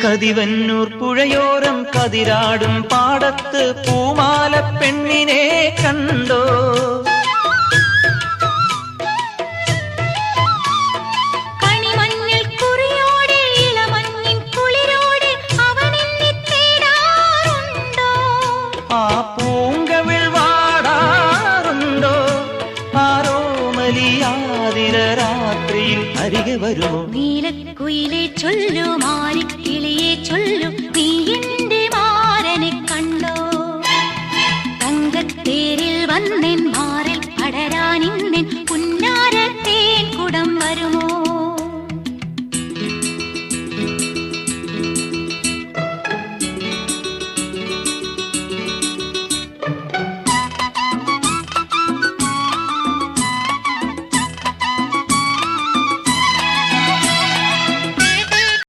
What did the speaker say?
കതിവന്നൂർ പുഴയോരം കതിരാടും പാടത്ത് പൂമാല പെണ്ണിനെ കണ്ടോ? കണിമഞ്ഞിൽ കുറിയോടെ ഇളമഞ്ഞിൻ കുളിരോടെ അവനെന്നെ തേടാറുണ്ടോ? ആ പൂങ്കവിൾ വാടാറുണ്ടോ? ആരോ മലിയാതിര രാത്രിയിൽ അരികെ വരുമോ? നീലക്കുയിലെ ചൊല്ലുമാ